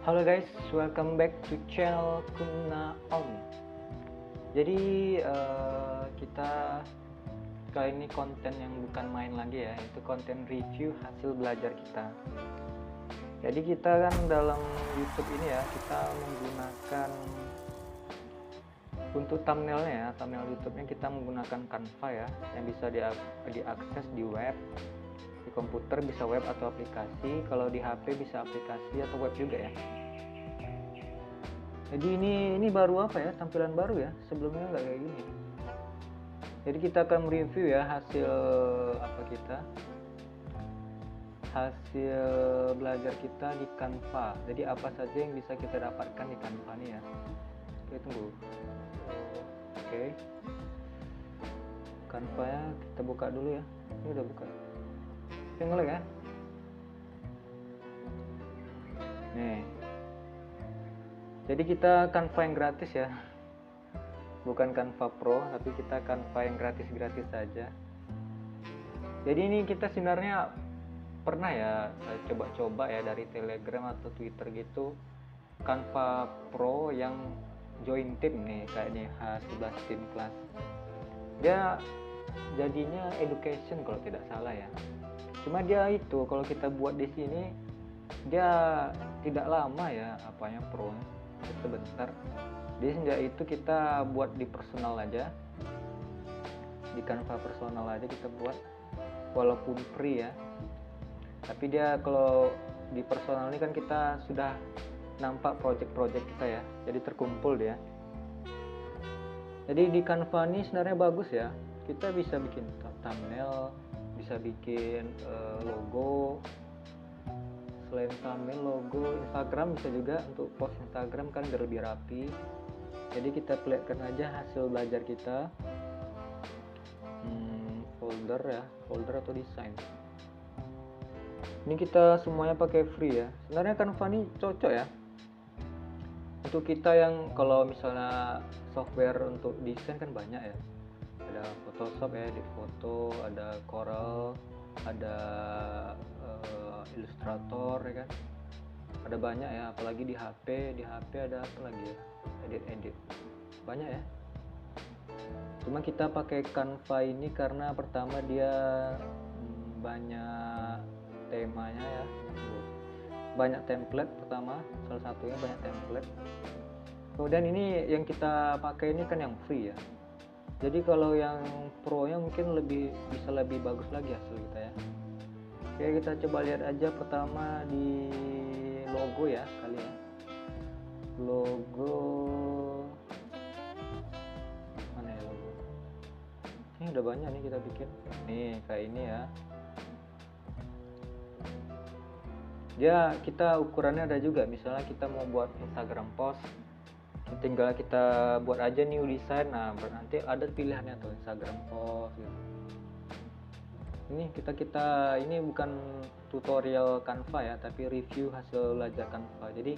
Halo guys, welcome back to channel Kuna On. Jadi kita kali ini konten yang bukan main lagi ya, itu konten review hasil belajar kita. Jadi kita kan dalam YouTube ini ya, kita menggunakan untuk thumbnailnya ya, thumbnail YouTube-nya kita menggunakan Canva ya, yang bisa diakses di web, di komputer bisa web atau aplikasi, kalau di HP bisa aplikasi atau web juga ya. Jadi ini baru apa ya, tampilan baru ya, sebelumnya nggak kayak gini. Jadi kita akan mereview ya hasil hasil belajar kita di Canva. Jadi apa saja yang bisa kita dapatkan di Canva nih ya. Oke, tunggu. Oke, Canva nya kita buka dulu ya. Ini udah buka. Tengok ya. Nih. Jadi kita Canva yang gratis ya, bukan Canva Pro, tapi kita Canva yang gratis saja. Jadi ini kita sebenarnya pernah ya coba-coba ya dari Telegram atau Twitter gitu, Canva Pro yang join team nih, kayaknya H11 team class. Dia jadinya education kalau tidak salah ya. Cuma dia itu kalau kita buat di sini dia tidak lama ya apanya Pro, sebentar. Jadi sejak itu kita buat di personal aja, di Canva personal aja kita buat, walaupun free ya. Tapi dia kalau di personal ini kan kita sudah nampak project-project kita ya, jadi terkumpul dia. Jadi di Canva ini sebenarnya bagus ya, kita bisa bikin thumbnail, bisa bikin logo. Selain thumbnail, logo Instagram bisa juga, untuk post Instagram kan biar lebih rapi. Jadi kita perlihatkan aja hasil belajar kita. Folder atau desain. Ini kita semuanya pakai free ya. Sebenarnya Canva ini cocok ya untuk kita yang kalau misalnya software untuk desain kan banyak ya. Ada Photoshop ya, edit foto, ada Corel, ada Illustrator ya kan. Ada banyak ya, apalagi di HP ada apa lagi ya, edit banyak ya. Cuma kita pakai Canva ini karena pertama dia banyak temanya ya, banyak template. Pertama, salah satunya banyak template. Kemudian ini yang kita pakai ini kan yang free ya, jadi kalau yang pro nya mungkin bisa lebih bagus lagi hasil kita ya. Oke, kita coba lihat aja pertama di logo ya kali ya. Logo mana ya logo? Ini udah banyak nih kita bikin. Nih kayak ini ya. Dia kita ukurannya ada juga, misalnya kita mau buat Instagram post, tinggal kita buat aja new design. Nah nanti ada pilihannya tuh Instagram post gitu. Ini kita ini bukan tutorial Canva ya, tapi review hasil belajar Canva. Jadi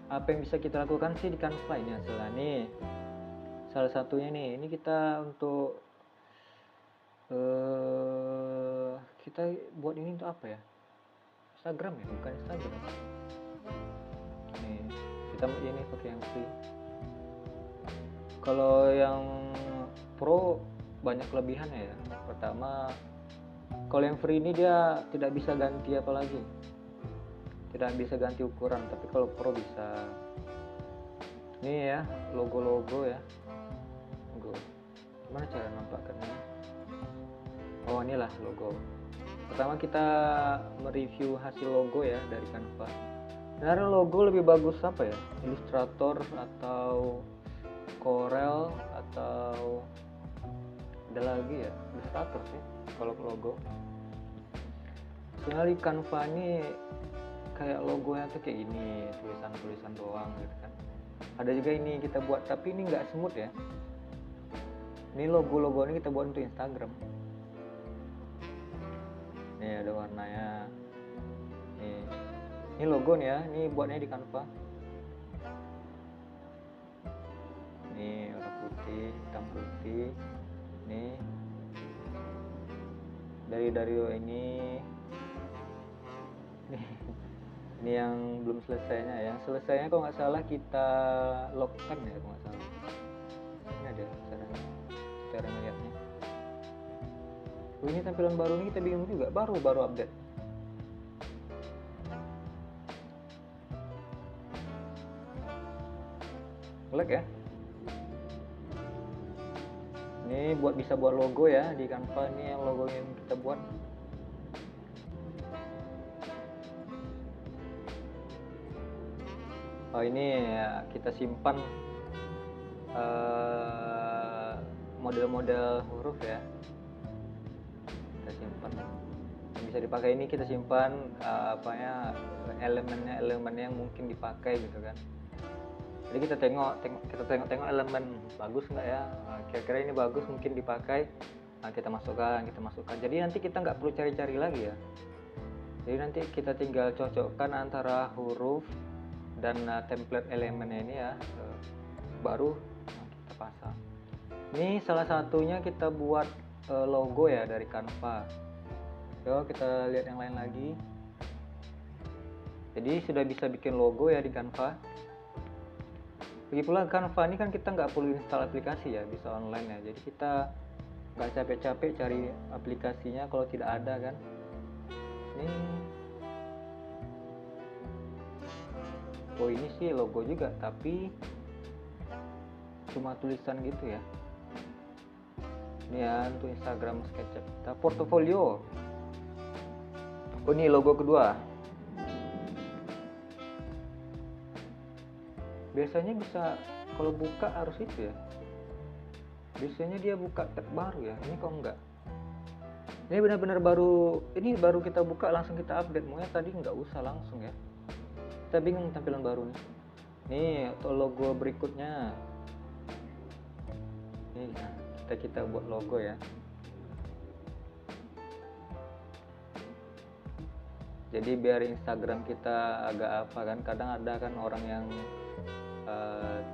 apa yang bisa kita lakukan sih di Canva ini hasilnya nih. Salah satunya nih, ini kita untuk kita buat ini untuk apa ya? Instagram ya, bukan Instagram. Nih, kita ini pakai yang free. Kalau yang pro banyak kelebihannya ya. Pertama, kalau yang free ini dia tidak bisa ganti apa lagi, tidak bisa ganti ukuran, tapi kalau pro bisa. Ini ya logo ya, logo. Gimana cara nampakkannya? Oh, inilah logo. Pertama kita mereview hasil logo ya dari Canva. Sebenarnya logo lebih bagus apa ya? Illustrator atau Corel atau ada lagi ya, Illustrator sih kalau logo. Soalnya di Canva ini kayak logonya tuh kayak gini, tulisan doang gitu kan. Ada juga ini kita buat, tapi ini nggak smooth ya. Ini logo ini kita buat untuk Instagram. Nih ada warnanya. Ini logo nih ya, ini buatnya di Canva. Nih warna putih, hitam putih. Nih dari ini Ini yang belum selesainya. Yang selesainya kalau nggak salah kita lockkan ya, kalau nggak salah. Ini ada cara melihatnya. Oh, ini tampilan baru ini kita bingung juga, baru update. Lag ya. Ini bisa buat logo ya di Canva. Ini yang logo yang kita buat. Oh, ini ya, kita simpan model-model huruf ya. Kita simpan. Yang bisa dipakai ini kita simpan elemen yang mungkin dipakai gitu kan. Jadi kita tengok elemen bagus nggak ya, kira-kira ini bagus mungkin dipakai, nah kita masukkan. Jadi nanti kita nggak perlu cari-cari lagi ya. Jadi nanti kita tinggal cocokkan antara huruf dan template elemennya ini ya, baru kita pasang. Ini salah satunya kita buat logo ya dari Canva. Yuk kita lihat yang lain lagi. Jadi sudah bisa bikin logo ya di Canva. Begitulah Canva ini kan kita nggak perlu install aplikasi ya, bisa online ya. Jadi kita nggak capek-capek cari aplikasinya kalau tidak ada kan. Ini, oh ini sih logo juga, tapi cuma tulisan gitu ya. Ini ya untuk Instagram SketchUp kita. Portofolio. Oh ini logo kedua. Biasanya bisa kalau buka harus itu ya. Biasanya dia buka tab baru ya. Ini kok enggak. Ini benar-benar baru. Ini baru kita buka langsung kita update. Maunya tadi nggak usah langsung ya. Kita bingung tampilan baru nih. Nih untuk logo berikutnya. Nih kita buat logo ya. Jadi biar Instagram kita agak apa kan. Kadang ada kan orang yang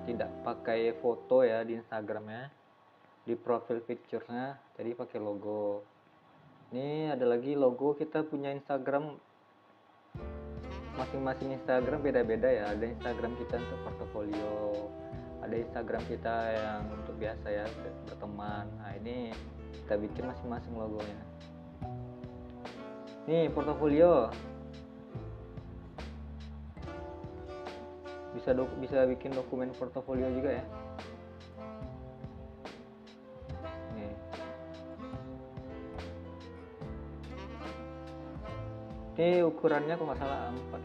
tidak pakai foto ya di Instagramnya, di profil picture-nya, jadi pakai logo. Ini ada lagi logo, kita punya Instagram, masing-masing Instagram beda-beda ya. Ada Instagram kita untuk portofolio, ada Instagram kita yang untuk biasa ya, berteman. Nah ini kita bikin masing-masing logonya. Nih portofolio, bisa bikin dokumen portofolio juga ya. Nih. Ini ukurannya kalau nggak salah 4.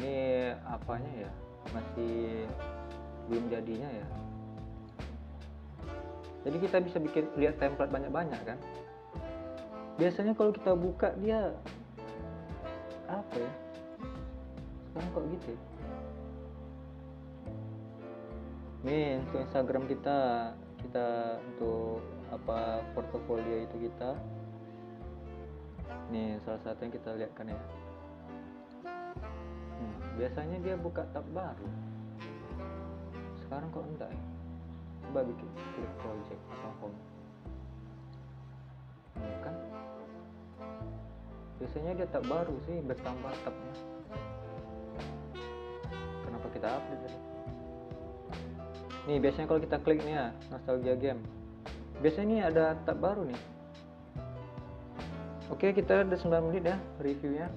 Ini apanya ya, masih belum jadinya ya. Jadi kita bisa lihat template banyak-banyak kan. Biasanya kalau kita buka dia apa ya, sekarang kok gitu ya. Nih untuk Instagram kita untuk apa portofolio itu kita, nih salah satu yang kita lihat kan ya. Biasanya dia buka tab baru, sekarang kok enggak ya. Coba bikin klik project atau home. Kan biasanya dia tab baru sih, bertambah tabnya. Kenapa kita update tadi? Nih biasanya kalau kita klik nih ya, nostalgia game, biasanya ini ada tab baru nih. Oke, kita udah 9 menit ya reviewnya.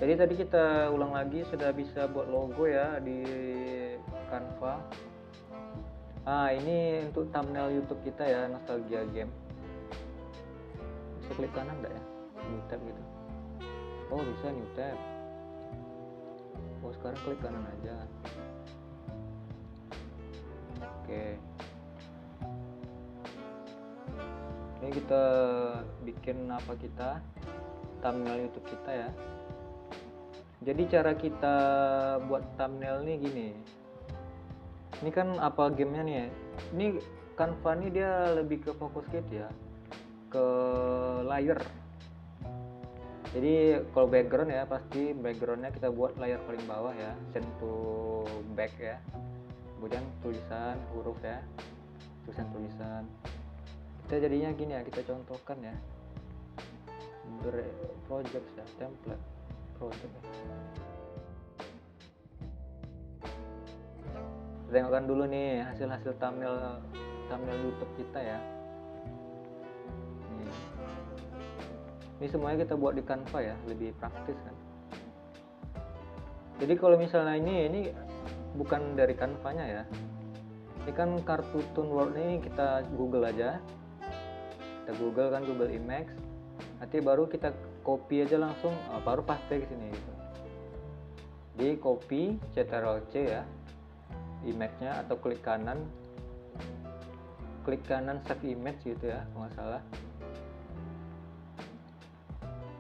Jadi tadi kita ulang lagi, sudah bisa buat logo ya di Canva. Ini untuk thumbnail YouTube kita ya, nostalgia game. Bisa klik kanan enggak ya? New tab gitu. Oh bisa new tab. Oh sekarang klik kanan aja. Oke. Ini kita bikin apa kita? Thumbnail YouTube kita ya. Jadi cara kita buat thumbnail nih gini. Ini kan apa gamenya nih ya? Ini Canva ini dia lebih ke fokus gitu ya, ke layer. Jadi kalau background ya, pasti backgroundnya kita buat layar paling bawah ya, send to back ya. Kemudian tulisan huruf ya, tulisan kita kita jadinya gini ya, kita contohkan ya, project ya, template project ya. Tengokkan dulu nih hasil thumbnail YouTube kita ya. Ini semuanya kita buat di Canva ya, lebih praktis kan. Jadi kalau misalnya ini bukan dari Canva-nya ya. Ini kan Cartoon World ini kita Google aja. Kita Google kan, Google Images. Nanti baru kita copy aja langsung, baru paste ke sini gitu. Di copy Ctrl+C ya, image-nya, atau klik kanan save image gitu ya, kalau nggak salah.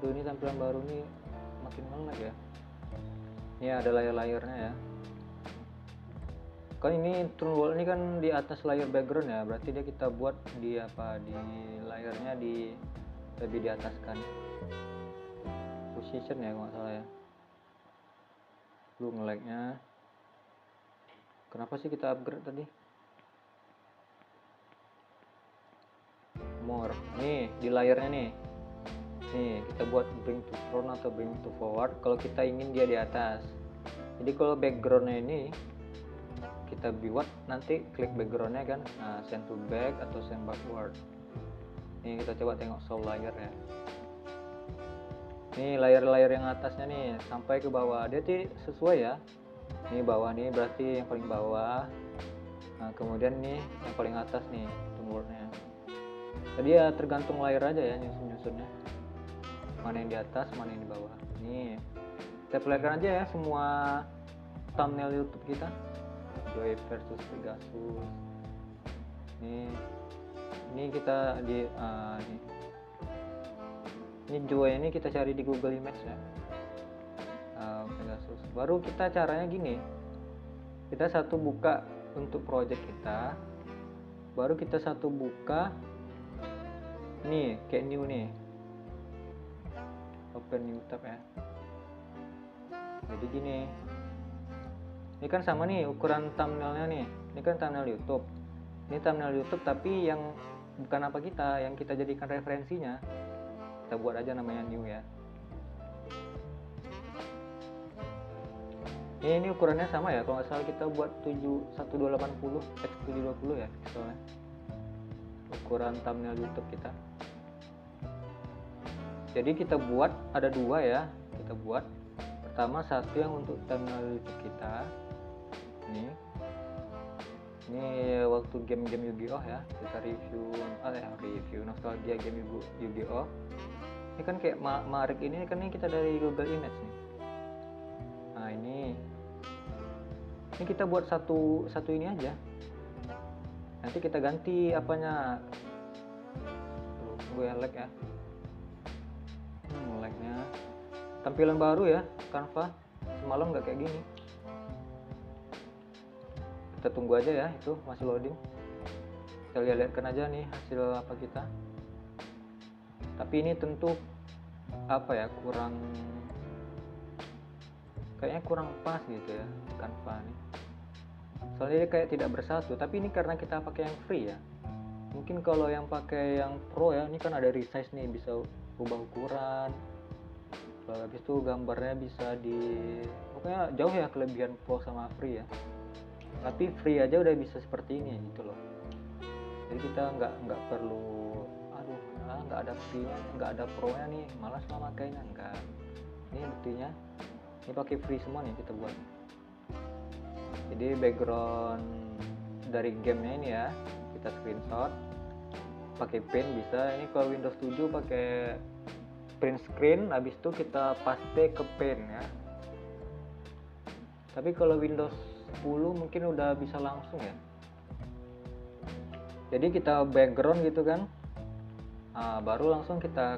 Tuh, ini tampilan baru nih makin ngelag ya. Ini ada layar-layarnya ya. Kan ini Toon World ini kan di atas layar background ya, berarti dia kita buat di layarnya lebih di atas kan. Position ya kalau nggak salah ya. Lu nge-lag-nya. Kenapa sih kita upgrade tadi? More. Nih di layarnya nih. Nih kita buat bring to front atau bring to forward kalau kita ingin dia di atas. Jadi kalau backgroundnya ini kita buat, nanti klik backgroundnya kan, send to back atau send backward. Ini kita coba tengok show layar ya. Ini layar-layar yang atasnya nih sampai ke bawah, dia tuh sesuai ya. Ini bawah nih berarti yang paling bawah. Nah kemudian nih yang paling atas nih tumornya. Jadi ya tergantung layar aja ya nyusun-nyusunnya. Mana yang di atas, mana yang di bawah. Nih kita perlihatkan aja ya semua thumbnail YouTube kita. Joy versus Pegasus. Ini kita di ini Joy ini kita cari di Google Images ya. Pegasus. Baru kita caranya gini. Kita satu buka untuk project kita. Baru kita satu buka nih kayak new nih. Open new tab ya. Jadi gini. Ini kan sama nih ukuran thumbnailnya nih. Ini kan thumbnail YouTube. Ini thumbnail YouTube tapi yang bukan apa kita, yang kita jadikan referensinya. Kita buat aja namanya new ya. Ini ukurannya sama ya, kalau nggak salah kita buat 1280 x 720 ya pixelnya. Ukuran thumbnail YouTube kita. Jadi kita buat ada dua ya. Kita buat pertama satu yang untuk thumbnail YouTube kita. Ini waktu game-game Yu-Gi-Oh ya, kita review nostalgia game Yu-Gi-Oh. Ini kan kayak Marik ini kan kita dari Google Image nih. Nah ini kita buat satu ini aja. Nanti kita ganti apanya. Gue lag ya. Lagnya. Tampilan baru ya Canva. Semalam nggak kayak gini. Kita tunggu aja ya, itu masih loading. Kita lihatkan aja nih hasil apa kita. Tapi ini tentu kayaknya kurang pas gitu ya Canva nih. Soalnya dia kayak tidak bersatu. Tapi ini karena kita pakai yang free ya. Mungkin kalau yang pakai yang pro ya, ini kan ada resize nih, bisa ubah ukuran. Habis itu gambarnya bisa pokoknya jauh ya kelebihan pro sama free ya. Tapi free aja udah bisa seperti ini gitu loh. Jadi kita nggak perlu nggak ada free-nya, nggak ada pro-nya nih, malas lah makainya. Enggak. Ini buktinya ini pakai free semua nih kita buat. Jadi background dari gamenya ini ya kita screenshot pakai pen bisa. Ini kalau Windows 7 pakai print screen, habis itu kita paste ke pen ya. Tapi kalau Windows 10 mungkin udah bisa langsung ya. Jadi kita background gitu kan, baru langsung kita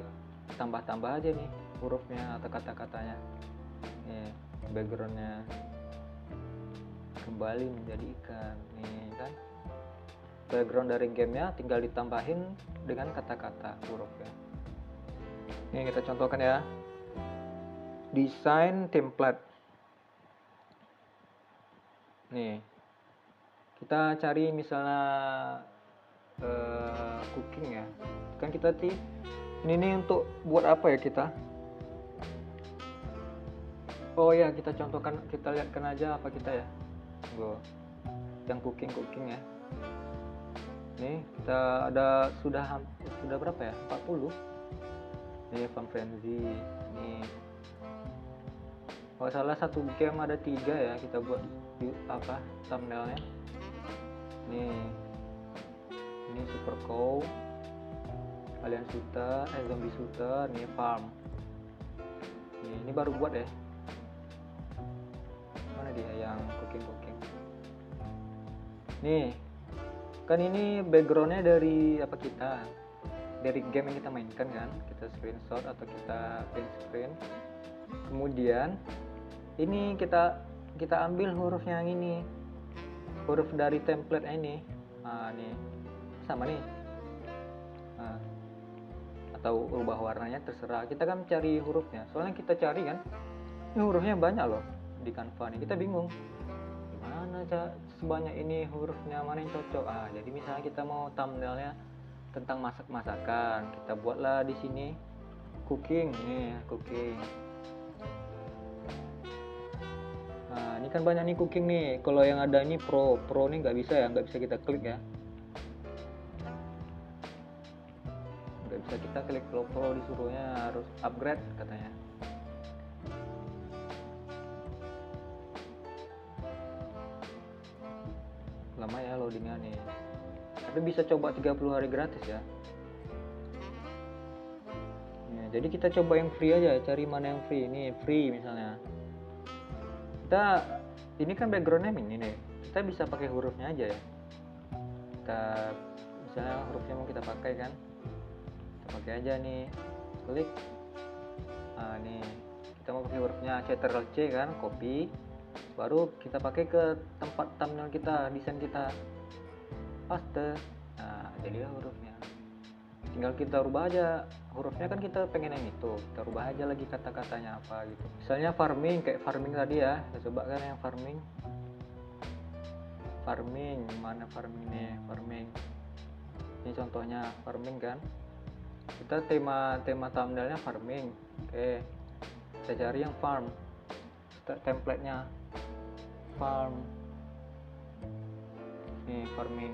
tambah-tambah aja nih hurufnya atau kata-katanya. Nih backgroundnya kembali menjadi ikan nih kan. Background dari gamenya tinggal ditambahin dengan kata-kata hurufnya. Ini kita contohkan ya. Desain template. Nih kita cari misalnya cooking ya. Kan kita ini nih untuk buat apa ya kita? Oh ya, kita contohkan, kita lihatkan aja apa kita ya. Yang cooking ya. Nih kita ada sudah berapa ya? 40. Nih Farm Frenzy. Nih. Kalau salah satu game ada 3 ya, kita buat apa thumbnailnya. Nih. Ini Super Cow, Alien Shooter, Zombie Shooter, nih Farm. Ini baru buat ya. Mana dia yang cooking? Nih, kan ini backgroundnya dari apa kita? Dari game yang kita mainkan kan, kita screenshot atau kita print screen. Kemudian ini kita ambil hurufnya yang ini, huruf dari template ini. Nah, nih sama nih. Nah, atau ubah warnanya terserah. Kita kan cari hurufnya. Soalnya kita cari kan, ini hurufnya banyak loh di Canva nih. Kita bingung gimana sebanyak ini hurufnya, mana yang cocok. Jadi misalnya kita mau thumbnailnya tentang masakan, kita buatlah di sini cooking nih, cooking. Nah, ini kan banyak nih cooking nih. Kalau yang ada ini pro nih nggak bisa ya, nggak bisa kita klik ya. Nggak bisa kita klik. Kalau pro disuruhnya harus upgrade katanya. Lama ya loadingnya nih. Tapi bisa coba 30 hari gratis ya. Nah, jadi kita coba yang free aja, cari mana yang free. Ini free misalnya. Ini kan backgroundnya ini nih, kita bisa pakai hurufnya aja ya. Kita misalnya hurufnya mau kita pakai kan, kita pakai aja nih, klik. Nih kita mau pakai hurufnya Ctrl C kan, copy, baru kita pakai ke tempat thumbnail kita, desain kita, paste. Nah, jadilah hurufnya. Tinggal kita rubah aja hurufnya, kan kita pengen yang itu, kita rubah aja lagi kata-katanya apa gitu. Misalnya farming, kayak farming tadi ya, kita coba kan yang farming, mana farming nih, farming ini contohnya farming kan, kita tema thumbnailnya farming. Oke, kita cari yang farm, templatenya farm, nih farming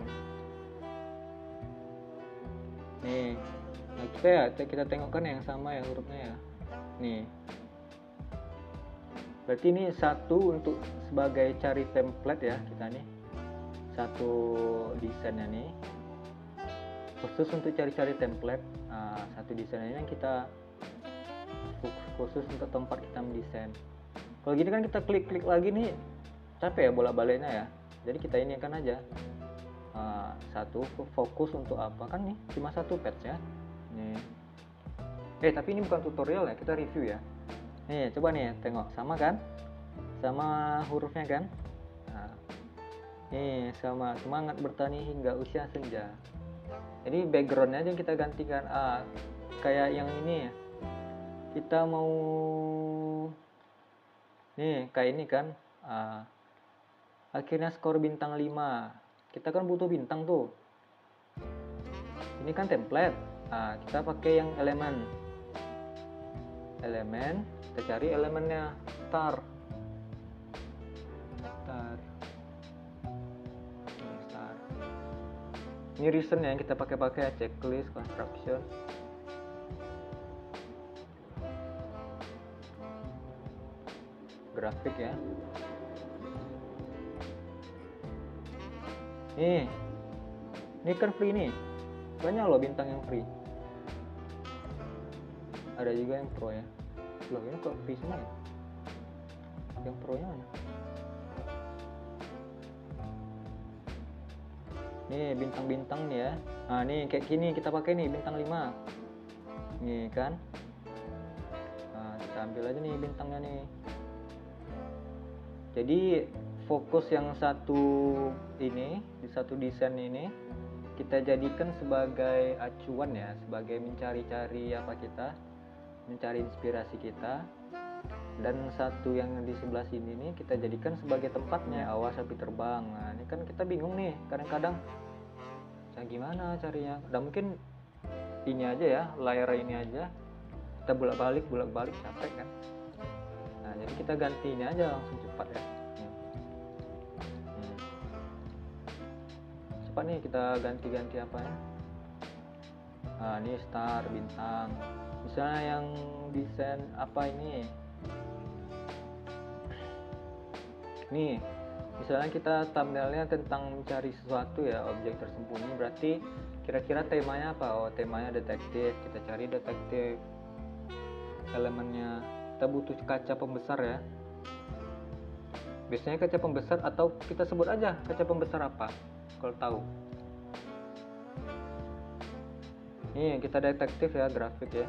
nih. Nah, kita tengokkan yang sama ya hurufnya ya. Nih, berarti ini satu untuk sebagai cari template ya, kita nih satu desainnya nih khusus untuk cari-cari template. Nah, satu desainnya yang kita khusus untuk tempat kita mendesain. Kalau gini kan kita klik lagi nih, capek ya bolak-baliknya ya. Jadi kita ini kan aja satu fokus untuk apa kan nih, cuma satu page ya. Nih. Tapi ini bukan tutorial ya, kita review ya. Nih, coba nih tengok, sama kan? Sama hurufnya kan? Nah, nih sama semangat bertani hingga usia senja. Jadi backgroundnya aja kita gantikan. Kayak yang ini ya. Kita mau nih kayak ini kan. Akhirnya skor bintang 5. Kita kan butuh bintang tuh. Ini kan template. Kita pakai yang elemen, kita cari elemennya star. Ini reason yang kita pakai checklist, construction. Grafik ya. Ini kan free nih. Banyak loh bintang yang free. Ada juga yang pro ya. Loh, ini kok free semua ya? Yang pro nya mana? Nih bintang-bintang nih ya. Nih kayak gini kita pakai nih bintang 5. Nih kan. Kita ambil aja nih bintangnya nih. Jadi fokus yang satu ini, di satu desain ini kita jadikan sebagai acuan ya, sebagai mencari-cari apa kita, mencari inspirasi kita. Dan satu yang di sebelah sini nih kita jadikan sebagai tempatnya, awas sapi terbang. Nah, ini kan kita bingung nih, kadang-kadang Nah, gimana carinya? Dan mungkin ini aja ya, layar ini aja kita bolak-balik capek kan. Nah, jadi kita ganti ini aja langsung cepat ya. Cepat nih kita ganti apa ya. Nah, ini star, bintang. Misalnya yang desain apa ini? Nih, misalnya kita thumbnailnya tentang mencari sesuatu ya, objek tersembunyi, berarti kira-kira temanya apa? Oh, temanya detektif, kita cari detektif. Elemennya kita butuh kaca pembesar ya. Biasanya kaca pembesar, atau kita sebut aja kaca pembesar apa kalau tahu. Nih kita detektif ya, grafik ya.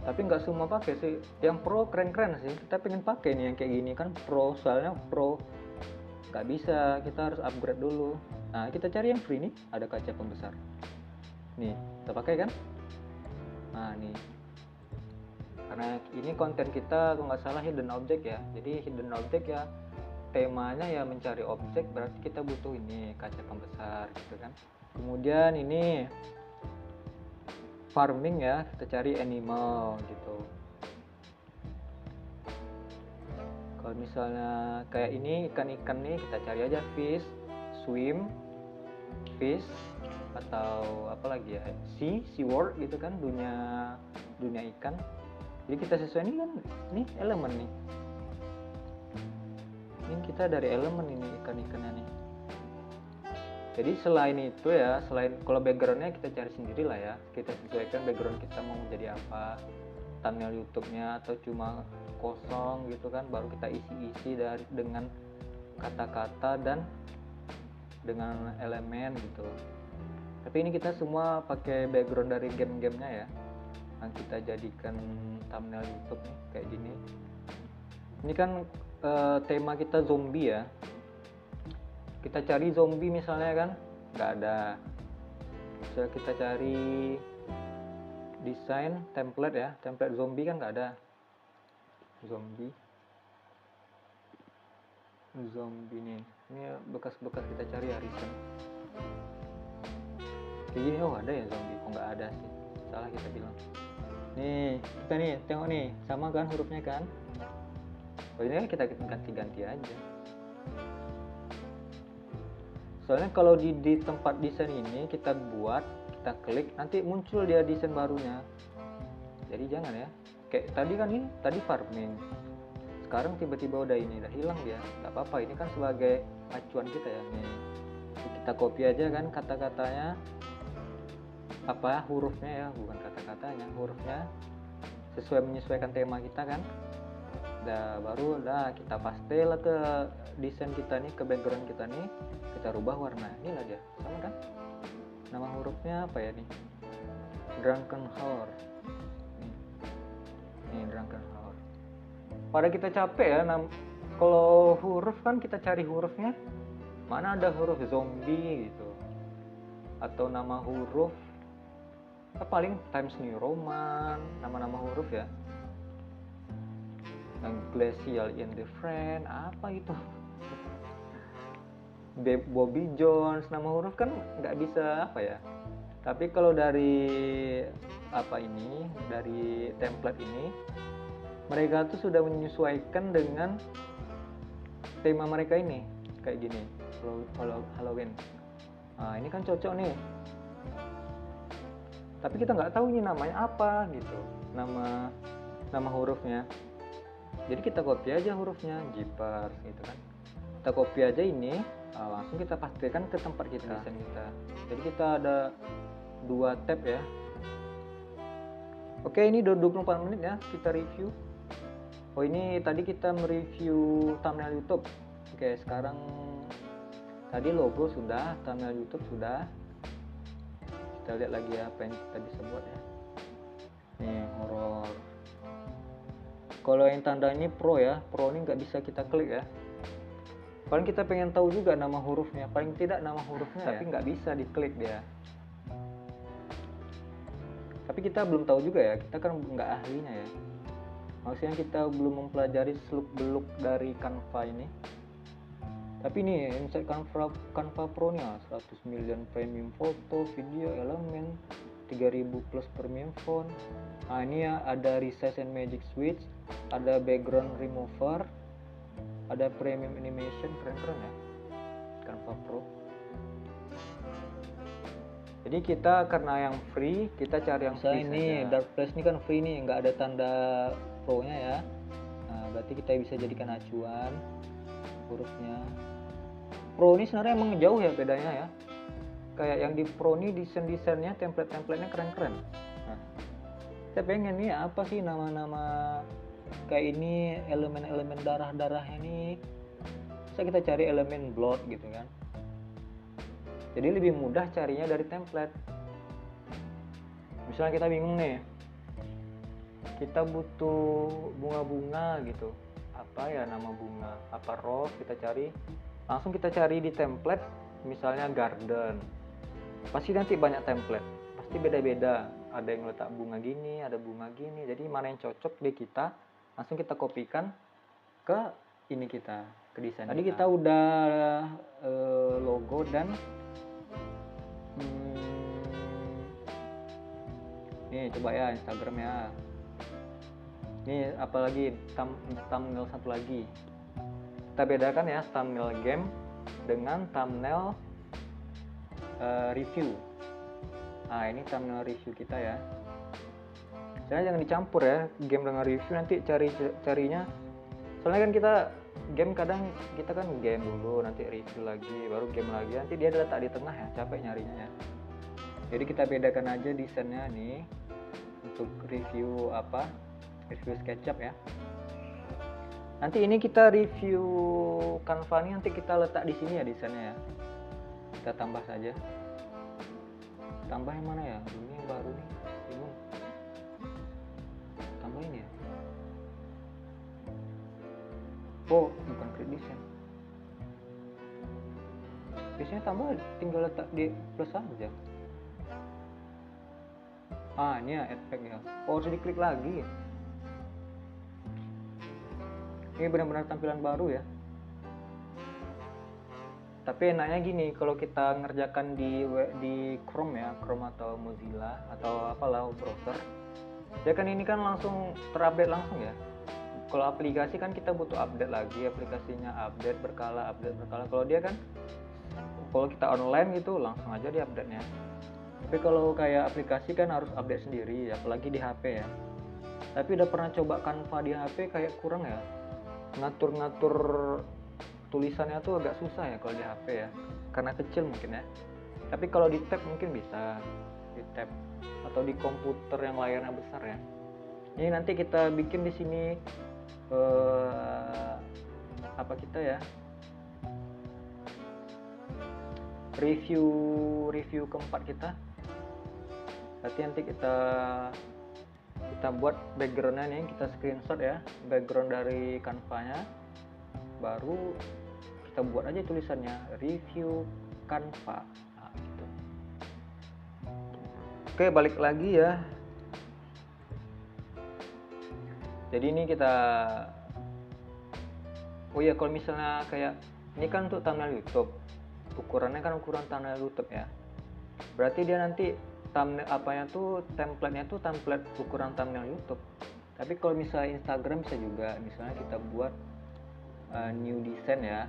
Tapi nggak semua pakai sih. Yang pro keren-keren sih. Kita pengen pakai nih yang kayak gini kan pro, soalnya pro nggak bisa, kita harus upgrade dulu. Nah, kita cari yang free nih, ada kaca pembesar. Nih, kita pakai kan? Nah, nih. Karena ini konten kita kalau nggak salah hidden object ya. Jadi hidden object ya temanya ya mencari objek, berarti kita butuh ini kaca pembesar gitu kan. Kemudian ini farming ya, kita cari animal gitu. Kalau misalnya kayak ini ikan-ikan nih, kita cari aja fish, swim, fish, atau apa lagi ya, sea world gitu kan, dunia ikan. Jadi kita sesuai ini kan, ini elemen nih. Ini kita dari elemen ini ikan-ikannya nih. Jadi selain itu ya, selain kalau backgroundnya kita cari sendiri lah ya, kita sesuaikan background kita mau menjadi apa, thumbnail YouTube-nya atau cuma kosong gitu kan, baru kita isi dengan kata-kata dan dengan elemen gitu. Tapi ini kita semua pakai background dari game-gamenya ya, yang kita jadikan thumbnail YouTube nih kayak gini. Ini kan tema kita zombie ya. Kita cari zombie misalnya kan, nggak ada. Bisa kita cari desain template ya, template zombie kan nggak ada. Zombie nih, ini bekas-bekas kita cari ya, recent. Kayak gini, oh ada ya zombie, kok nggak ada sih, salah kita bilang. Nih kita nih tengok nih, sama kan hurufnya kan. Oh, ini kita ganti-ganti aja. Soalnya kalau di tempat desain ini kita buat, kita klik, nanti muncul dia desain barunya. Jadi jangan ya. Kayak tadi kan ini, tadi farming. Sekarang tiba-tiba udah ini, udah hilang dia. Gak apa-apa, ini kan sebagai acuan kita ya. Nih, kita copy aja kan kata-katanya. Apa hurufnya ya, bukan kata-katanya, hurufnya. Menyesuaikan tema kita kan. Baru kita paste lah ke desain kita nih, ke background kita nih, kita rubah warna. Inilah dia, sama kan, nama hurufnya apa ya nih, Drunken Hour nih Drunken Hour. Pada kita capek ya, kalau huruf kan kita cari hurufnya mana, ada huruf zombie gitu, atau nama huruf paling Times New Roman, nama-nama huruf ya, Glacial in the Friend, apa itu, Bobby Jones, nama huruf kan nggak bisa apa ya. Tapi kalau dari apa ini, dari template ini, mereka tuh sudah menyesuaikan dengan tema mereka ini kayak gini, kalau Halloween. Nah, ini kan cocok nih. Tapi kita nggak tahu ini namanya apa gitu, nama hurufnya. Jadi kita copy aja hurufnya, Jeepers gitu kan. Kita copy aja ini, langsung kita pastikan ke tempat kita, desain kita. Jadi kita ada 2 tab ya. Oke, ini udah 24 menit ya, kita review. Oh, ini tadi kita mereview thumbnail YouTube. Oke, sekarang tadi logo sudah, thumbnail YouTube sudah. Kita lihat lagi apa yang kita bisa buat ya. Nih, horor. Kalau yang tanda ini pro ya, pro ini nggak bisa kita klik ya. Paling kita pengen tahu juga nama hurufnya, paling tidak nama hurufnya, tapi nggak bisa diklik dia. Tapi kita belum tahu juga ya, kita kan nggak ahlinya ya. Maksudnya kita belum mempelajari seluk beluk dari Canva ini. Tapi ini insert Canva Pro nya 100 million premium foto, video, elemen, 3000 plus premium font. Nah ini ya, ada resize and magic switch, ada background remover, ada premium animation, keren-keren ya Canva Pro. Jadi kita karena yang free, kita cari yang free ini saja. Dark Place ini kan free nih, nggak ada tanda pro nya ya. Nah berarti kita bisa jadikan acuan hurufnya. Pro ini sebenarnya emang jauh ya bedanya ya. Kayak yang di Pro ini desainnya, template-templatenya keren-keren. Nah, saya pengen nih apa sih nama-nama kayak ini, elemen-elemen darah-darahnya nih. Bisa kita cari elemen blood gitu kan. Jadi lebih mudah carinya dari template. Misalnya kita bingung nih, kita butuh bunga-bunga gitu. Apa ya nama bunga? Apa rose? Kita cari, langsung kita cari di template. Misalnya garden. Pasti nanti banyak template. Pasti beda-beda. Ada yang letak bunga gini, ada bunga gini. Jadi mana yang cocok di kita, langsung kita kopikan ke ini kita, ke desain. Tadi kita udah logo dan nih coba ya Instagram ya. Ini apalagi thumbnail satu lagi. Kita bedakan ya thumbnail game dengan thumbnail review. Nah ini thumbnail review kita ya. Jangan dicampur ya game dengan review, nanti carinya. Soalnya kan kita game kadang kita kan game dulu, nanti review lagi, baru game lagi, nanti dia letak di tengah ya, capek nyarinya ya. Jadi kita bedakan aja desainnya nih untuk review apa, review SketchUp ya. Nanti ini kita review Canva ini nanti kita letak di sini ya desainnya ya. Kita tambah saja. Tambah yang mana ya? Ini yang baru nih, bingung. Tambah ini ya. Oh, bukan create design. Biasanya tambah tinggal letak di plus aja. Ah, ini ya effect ya. Oh, harus diklik lagi. Ini benar-benar tampilan baru ya. Tapi enaknya gini, kalau kita ngerjakan di Chrome ya, Chrome atau Mozilla atau apalah browser, ya kan ini kan langsung terupdate langsung ya. Kalau aplikasi kan kita butuh update lagi, aplikasinya update berkala. Kalau dia kan, kalau kita online gitu langsung aja di update-nya. Tapi kalau kayak aplikasi kan harus update sendiri, apalagi di HP ya. Tapi udah pernah coba Canva di HP kayak kurang ya. Ngatur-ngatur tulisannya tuh agak susah ya kalau di HP ya. Karena kecil mungkin ya. Tapi kalau di tab mungkin bisa. Di tab atau di komputer yang layarnya besar ya. Ini nanti kita bikin di sini apa kita ya? Review keempat kita. Nanti kita buat backgroundnya nih, kita screenshot ya background dari Canva-nya, baru kita buat aja tulisannya review Canva. Nah, gitu. Oke, balik lagi ya. Jadi ini kita, oh ya, kalau misalnya kayak ini kan untuk thumbnail YouTube, ukurannya kan ukuran thumbnail YouTube ya. Berarti dia nanti thumbnail apanya tuh, template-nya tuh template ukuran thumbnail YouTube. Tapi kalau misalnya Instagram bisa juga, misalnya kita buat new design ya.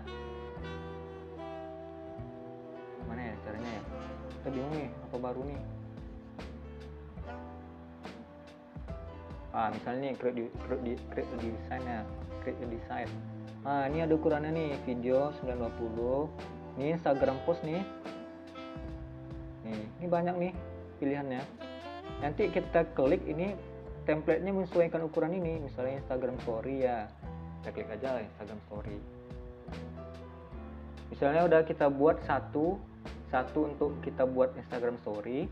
Mana ya caranya ya? Kita bingung nih, apa baru nih? Misalnya nih create a design ya, create a design. Nah, ini ada ukurannya nih, video 920. Ini Instagram post nih. Ini banyak nih pilihannya. Nanti kita klik ini, template-nya menyesuaikan ukuran ini. Misalnya Instagram story ya, kita klik aja lah Instagram story. Misalnya udah kita buat satu untuk kita buat Instagram story,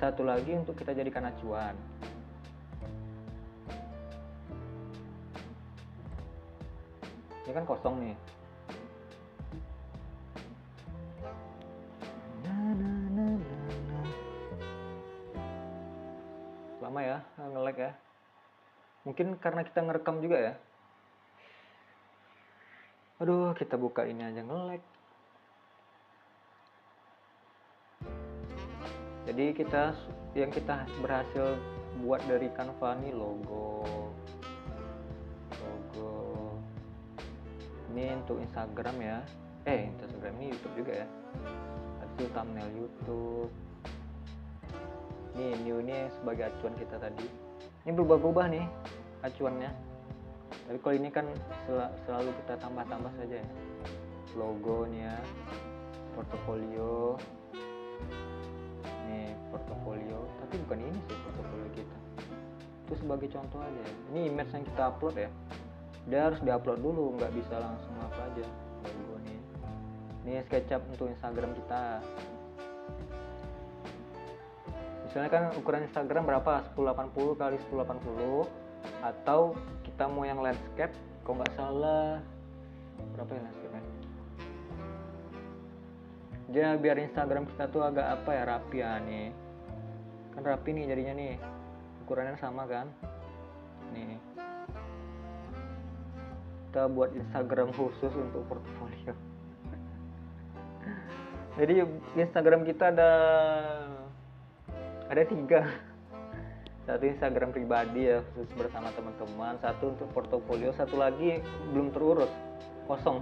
satu lagi untuk kita jadikan acuan. Ini kan kosong nih. Lama ya nge-lag ya. Mungkin karena kita ngerekam juga ya. Aduh, kita buka ini aja nge-lag. Jadi yang kita berhasil buat dari Canva ini logo. Ini untuk Instagram ya. Instagram ini YouTube juga ya. Itu thumbnail YouTube. New ini sebagai acuan kita tadi. Ini berubah-ubah nih acuannya. Tapi kalau ini kan selalu kita tambah-tambah saja ya. Logo nih ya. Portofolio. Nih portofolio. Tapi bukan ini sih portofolio kita. Itu sebagai contoh aja ya. Ini image yang kita upload ya. Dia harus diupload dulu, nggak bisa langsung apa aja. Logo nih. Ini SketchUp untuk Instagram kita. Misalnya kan ukuran Instagram berapa? 1080 kali 1080, atau kita mau yang landscape, kalau nggak salah berapa ya landscape-nya? Dia biar Instagram kita tuh agak apa ya, rapi ya nih. Kan rapi nih jadinya nih. Ukurannya sama kan? Nih. Kita buat Instagram khusus untuk portfolio. Jadi Instagram kita ada 3. Satu Instagram pribadi ya, khusus bersama teman-teman. Satu untuk portofolio, satu lagi belum terurus, kosong.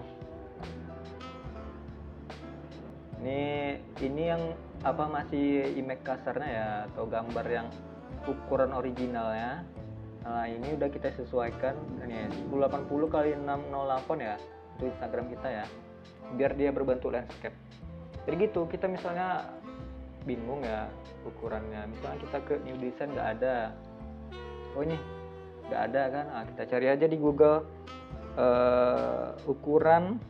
Ini yang apa, masih image kasarnya ya, atau gambar yang ukuran originalnya. Nah ini udah kita sesuaikan ini 1080 kali 608 ya untuk Instagram kita ya, biar dia berbentuk landscape. Jadi gitu, kita misalnya bingung ya ukurannya, misalnya kita ke new design nggak ada, oh ini nggak ada kan, kita cari aja di Google ukuran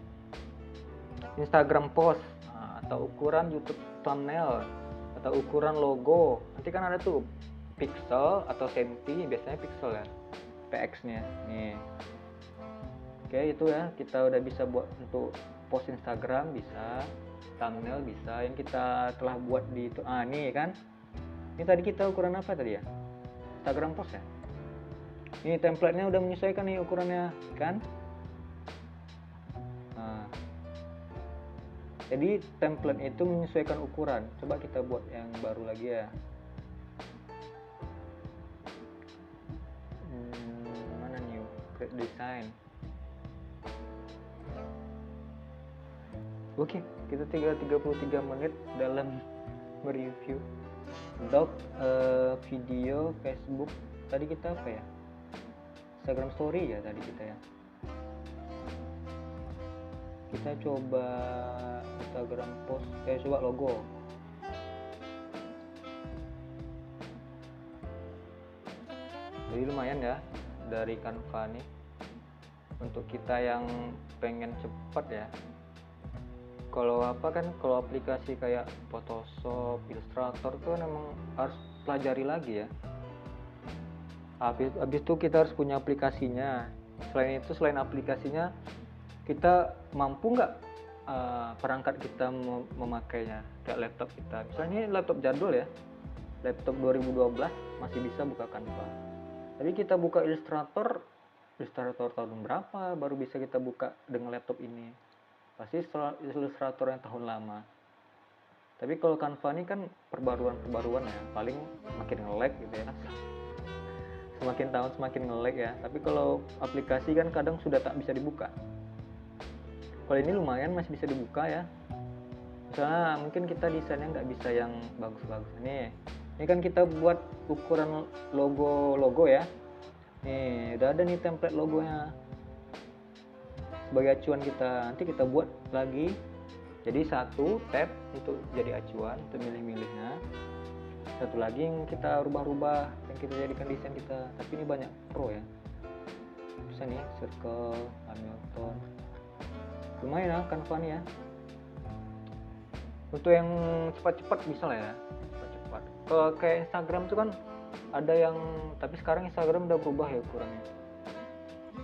Instagram post, atau ukuran YouTube thumbnail, atau ukuran logo. Nanti kan ada tuh pixel atau senti, biasanya pixel ya, px nya nih. Oke, itu ya, kita udah bisa buat untuk post Instagram, bisa thumbnail, bisa yang kita telah buat di itu. Nih kan, ini tadi kita ukuran apa tadi ya, Instagram post ya. Ini template-nya udah menyesuaikan nih ukurannya kan. Jadi template itu menyesuaikan ukuran. Coba kita buat yang baru lagi ya. Mana new create design. Oke, kita 33 menit dalam mereview doc, video, Facebook. Tadi kita apa ya, Instagram story ya tadi kita ya. Kita coba Instagram post, coba logo. Jadi lumayan ya dari Canva nih untuk kita yang pengen cepat ya. Kalau apa kan, kalau aplikasi kayak Photoshop, Illustrator tuh memang harus pelajari lagi ya. Habis itu kita harus punya aplikasinya. Selain aplikasinya, kita mampu nggak perangkat kita memakainya, kayak laptop kita. Misalnya ini laptop jadul ya, laptop 2012 masih bisa buka Canva. Tapi kita buka Illustrator tahun berapa baru bisa kita buka dengan laptop ini? Pasti Illustrator yang tahun lama. Tapi kalau Canva ini kan perbaruan ya, paling makin nge-lag gitu ya. Semakin tahun semakin nge-lag ya. Tapi kalau aplikasi kan kadang sudah tak bisa dibuka. Kalau ini lumayan masih bisa dibuka ya. Misalnya mungkin kita desainnya nggak bisa yang bagus-bagus. Ini kan kita buat ukuran logo ya. Nih udah ada nih template logonya sebagai acuan kita. Nanti kita buat lagi jadi satu tab untuk jadi acuan untuk milih-milihnya, satu lagi yang kita rubah-rubah, yang kita jadikan desain kita. Tapi ini banyak pro ya, bisa nih circle, Hamilton, lumayan lah Canva nih ya. Untuk yang cepat-cepat bisa lah ya, cepat-cepat. Kalau kayak Instagram tuh kan ada yang, tapi sekarang Instagram udah berubah ya ukurannya.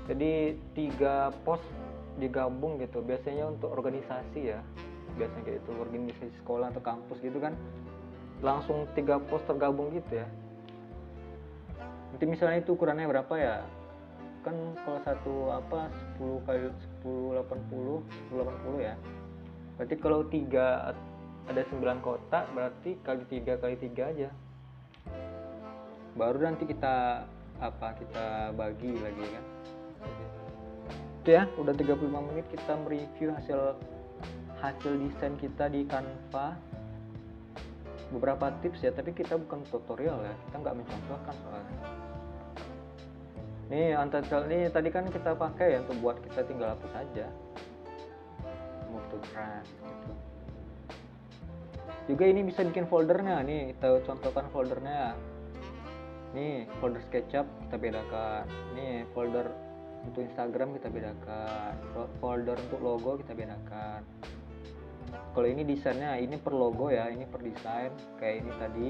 Jadi 3 post digabung gitu, biasanya untuk organisasi ya, biasanya kayak itu, organisasi sekolah atau kampus gitu kan, langsung 3 post tergabung gitu ya. Nanti misalnya itu ukurannya berapa ya, kan kalau satu 10 kali 10 1080 ya. Berarti kalau 3 ada 9 kotak, berarti kali 3 kali 3 aja. Baru nanti kita bagi lagi kan. Itu ya, udah 35 menit kita mereview hasil desain kita di Canva. Beberapa tips ya, tapi kita bukan tutorial ya, kita nggak mencontohkan soalnya. Nih Untitled ini tadi kan kita pakai ya untuk buat, kita tinggal hapus aja, move to trash gitu. Juga ini bisa bikin foldernya, nih kita contohkan foldernya. Nih folder SketchUp kita bedakan, nih folder untuk Instagram kita bedakan, folder untuk logo kita bedakan. Kalau ini desainnya, ini per logo ya, ini per desain kayak ini tadi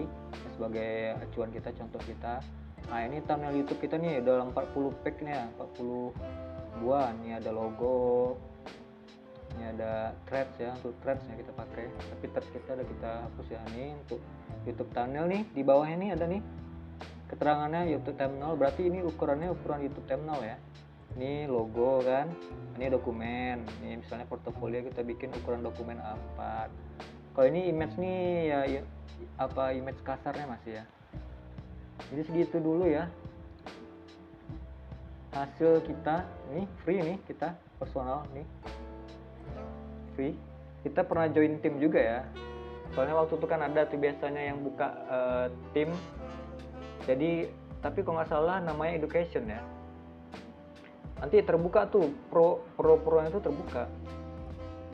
sebagai acuan kita, contoh kita. Nah ini thumbnail YouTube kita nih udah 40 pack nih ya, 40 buah. Ini ada logo, ini ada threads ya, untuk threadsnya kita pakai, tapi threads kita udah kita hapus ya. Ini untuk YouTube thumbnail nih, di bawahnya nih ada nih keterangannya YouTube thumbnail, berarti ini ukuran YouTube thumbnail ya. Ini logo kan, ini dokumen, ini misalnya portofolio kita bikin ukuran dokumen A4. Kalau ini image nih ya image kasarnya masih ya. Jadi segitu dulu ya hasil kita. Ini free nih, kita personal nih free. Kita pernah join tim juga ya, soalnya waktu itu kan ada tuh biasanya yang buka tim. Jadi tapi kalau nggak salah namanya education ya, nanti terbuka tuh pro-nya itu terbuka,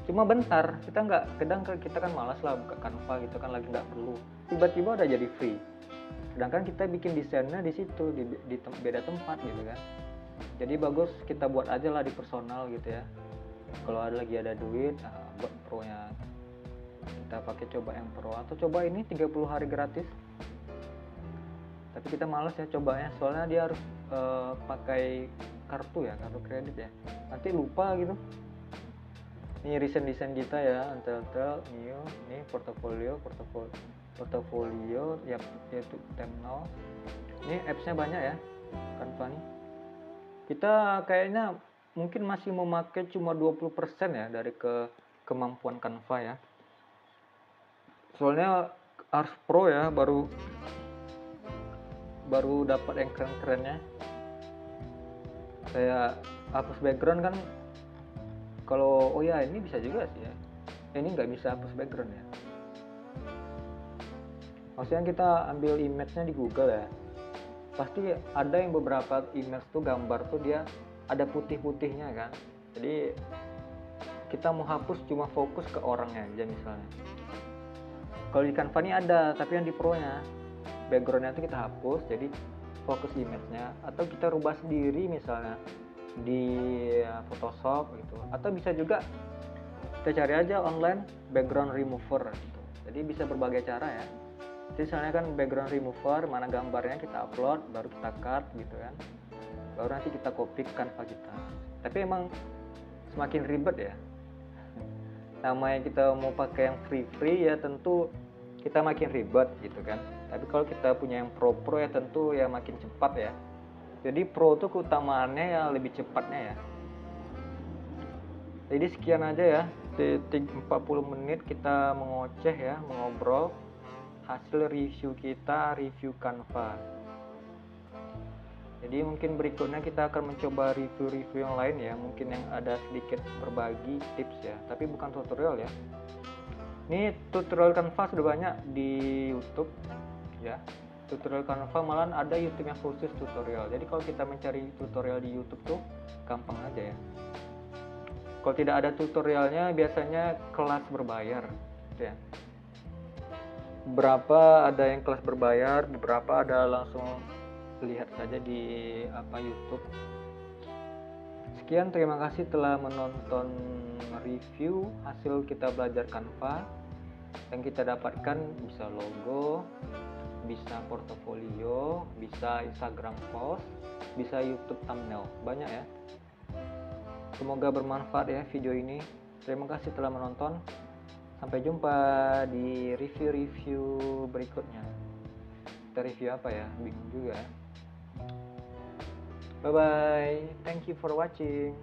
cuma bentar, kita kan malas lah buka Canva gitu kan, lagi nggak perlu, tiba-tiba udah jadi free. Sedangkan kita bikin desainnya di situ di beda tempat gitu kan. Jadi bagus kita buat aja lah di personal gitu ya. Kalau lagi ada duit, buat pro-nya kita pakai, coba yang pro, atau coba ini 30 hari gratis. Tapi kita malas ya cobanya, soalnya dia harus pakai kartu kredit ya, nanti lupa gitu. Ini recent design kita ya, Untitled new, ini portofolio ya, yaitu thumbnail. Ini apps-nya banyak ya Canva nih. Kita kayaknya mungkin masih memakai cuma 20% ya dari kemampuan Canva ya, soalnya harus pro ya, baru dapat yang keren-kerennya. Kayak hapus background kan, kalau ini bisa juga sih ya, ini nggak bisa hapus background ya. Maksudnya kita ambil image-nya di Google ya, pasti ada yang beberapa image tuh, gambar tuh dia ada putih-putihnya kan. Jadi kita mau hapus cuma fokus ke orangnya aja misalnya. Kalau di Canva ini ada, tapi yang di Pro-nya background-nya tuh kita hapus, jadi fokus image-nya, atau kita rubah sendiri misalnya di Photoshop gitu, atau bisa juga kita cari aja online background remover gitu. Jadi bisa berbagai cara ya. Jadi misalnya kan background remover, mana gambarnya kita upload, baru kita cut gitu kan, baru nanti kita copy ke Canva kita. Tapi emang semakin ribet ya, namanya kita mau pakai yang free ya, tentu kita makin ribet gitu kan. Tapi kalau kita punya yang pro ya, tentu ya makin cepat ya. Jadi pro tuh keutamaannya ya lebih cepatnya ya. Jadi sekian aja ya, 40 menit kita mengoceh ya, mengobrol hasil review kita, review Canva. Jadi mungkin berikutnya kita akan mencoba review yang lain ya, mungkin yang ada sedikit berbagi tips ya, tapi bukan tutorial ya. Ini tutorial Canva sudah banyak di YouTube ya. Tutorial Canva malah ada YouTube yang khusus tutorial. Jadi kalau kita mencari tutorial di YouTube tuh gampang aja ya. Kalau tidak ada tutorialnya biasanya kelas berbayar gitu ya. Berapa ada yang kelas berbayar, beberapa ada langsung lihat saja di YouTube. Sekian, terima kasih telah menonton review hasil kita belajar Canva. Yang kita dapatkan bisa logo, bisa portofolio, bisa Instagram post, bisa YouTube thumbnail, banyak ya. Semoga bermanfaat ya video ini. Terima kasih telah menonton. Sampai jumpa di review-review berikutnya. Kita review apa ya? Bingung juga ya. Bye bye. Thank you for watching.